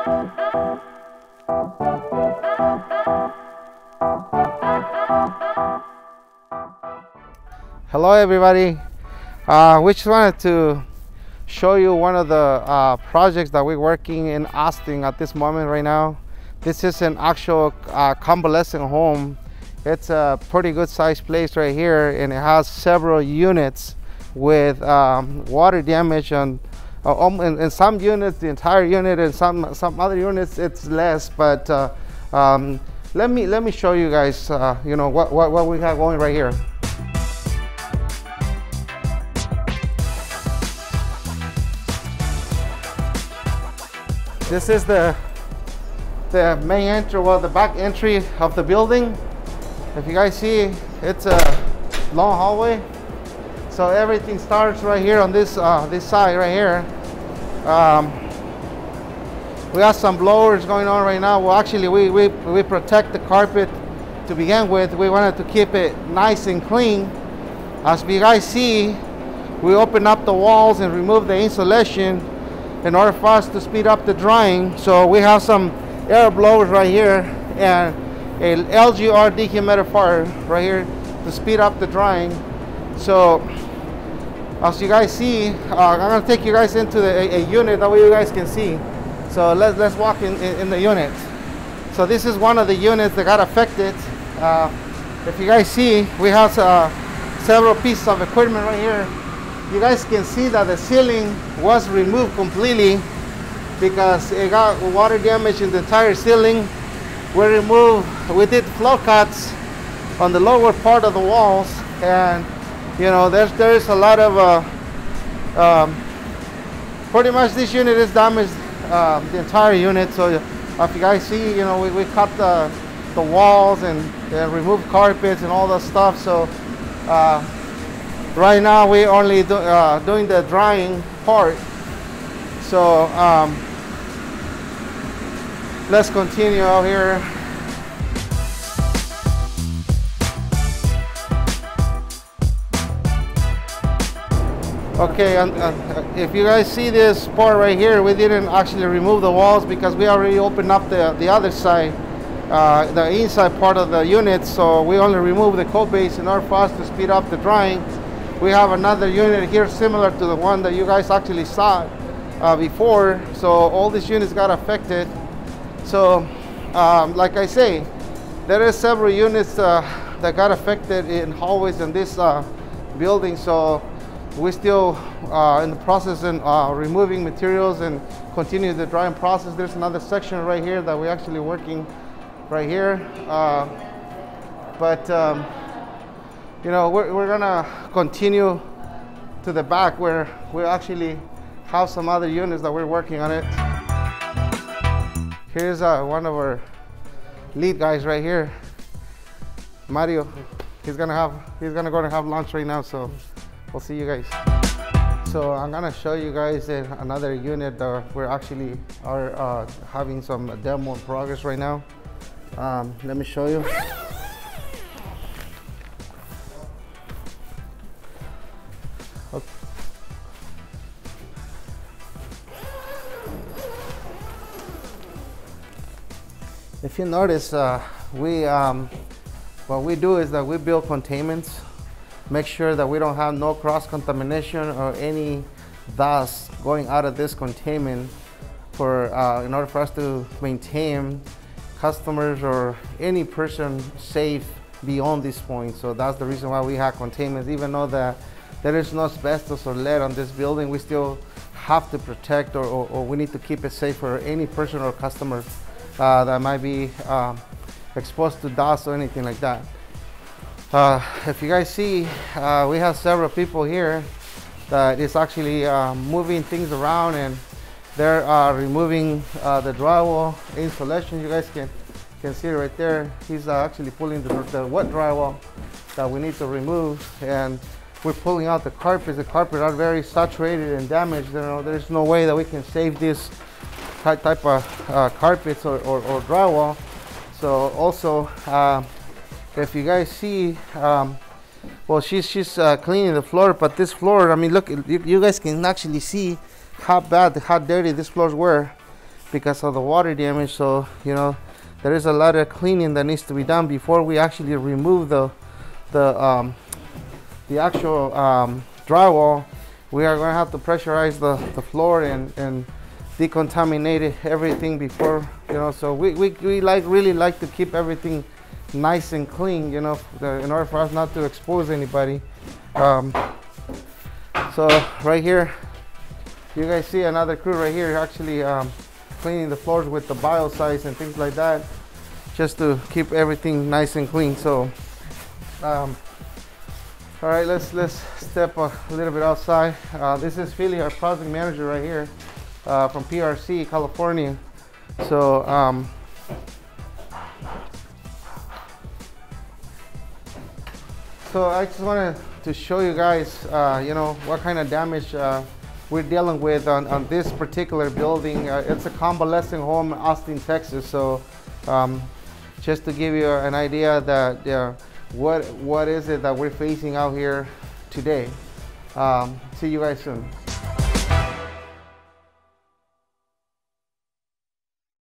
Hello everybody. We just wanted to show you one of the projects that we're working in Austin at this moment right now. This is an actual convalescent home. It's a pretty good sized place right here, and it has several units with water damage on in some units, the entire unit, and some other units it's less. But let me show you guys you know what we have going right here. This is the main entry, well, the back entry of the building. If you guys see, it's a long hallway. So everything starts right here on this this side right here. We got some blowers going on right now. Well, actually, we protect the carpet to begin with. We wanted to keep it nice and clean. As you guys see, we open up the walls and remove the insulation in order for us to speed up the drying. So we have some air blowers right here and a LGR dehumidifier right here to speed up the drying. So as you guys see, I'm going to take you guys into a unit that way you guys can see. So let's walk in the unit. So this is one of the units that got affected. If you guys see, we have several pieces of equipment right here. You guys can see that the ceiling was removed completely because it got water damage in the entire ceiling. We did floor cuts on the lower part of the walls, and you know there's a lot of pretty much this unit is damaged, the entire unit. So if you guys see, you know we cut the walls and removed carpets and all that stuff. So right now we're only doing the drying part. So let's continue out here. Okay, if you guys see this part right here, we didn't actually remove the walls because we already opened up the other side, the inside part of the unit. So we only removed the cold base in order for us to speed up the drying. We have another unit here similar to the one that you guys actually saw before. So all these units got affected. So like I say, there is several units that got affected in hallways in this building. So we're still in the process of removing materials and continue the drying process. There's another section right here that we're actually working right here. You know, we're gonna continue to the back where we actually have some other units that we're working on it. Here's one of our lead guys right here, Mario. He's gonna go to have lunch right now, so we'll see you guys. So I'm gonna show you guys another unit that we're actually are having some demo in progress right now. Let me show you. Okay. If you notice, what we do is that we build containments, make sure that we don't have no cross contamination or any dust going out of this containment in order for us to maintain customers or any person safe beyond this point. So that's the reason why we have containments. Even though that there is no asbestos or lead on this building, we still have to protect or we need to keep it safe for any person or customer that might be exposed to dust or anything like that. If you guys see, we have several people here that is actually moving things around, and they're removing the drywall insulation. You guys can see it right there. He's actually pulling the wet drywall that we need to remove, and we're pulling out the carpets. The carpets are very saturated and damaged. You know, there's no way that we can save this type of carpets or drywall. So also, if you guys see, well, she's cleaning the floor, but this floor, I mean, look, you guys can actually see how bad, how dirty these floors were. because of the water damage. So you know, there is a lot of cleaning that needs to be done before we actually remove the actual drywall. We are going to have to pressurize the floor and decontaminate everything before, you know. So we really like to keep everything nice and clean, you know, in order for us not to expose anybody. So right here, you guys see another crew right here actually cleaning the floors with the biocides and things like that, just to keep everything nice and clean. So all right, let's step a little bit outside. This is Philly, our project manager right here, from PRC, California. So so I just wanted to show you guys, you know, what kind of damage we're dealing with on this particular building. It's a convalescent home in Austin, Texas. So just to give you an idea that what is it that we're facing out here today. See you guys soon.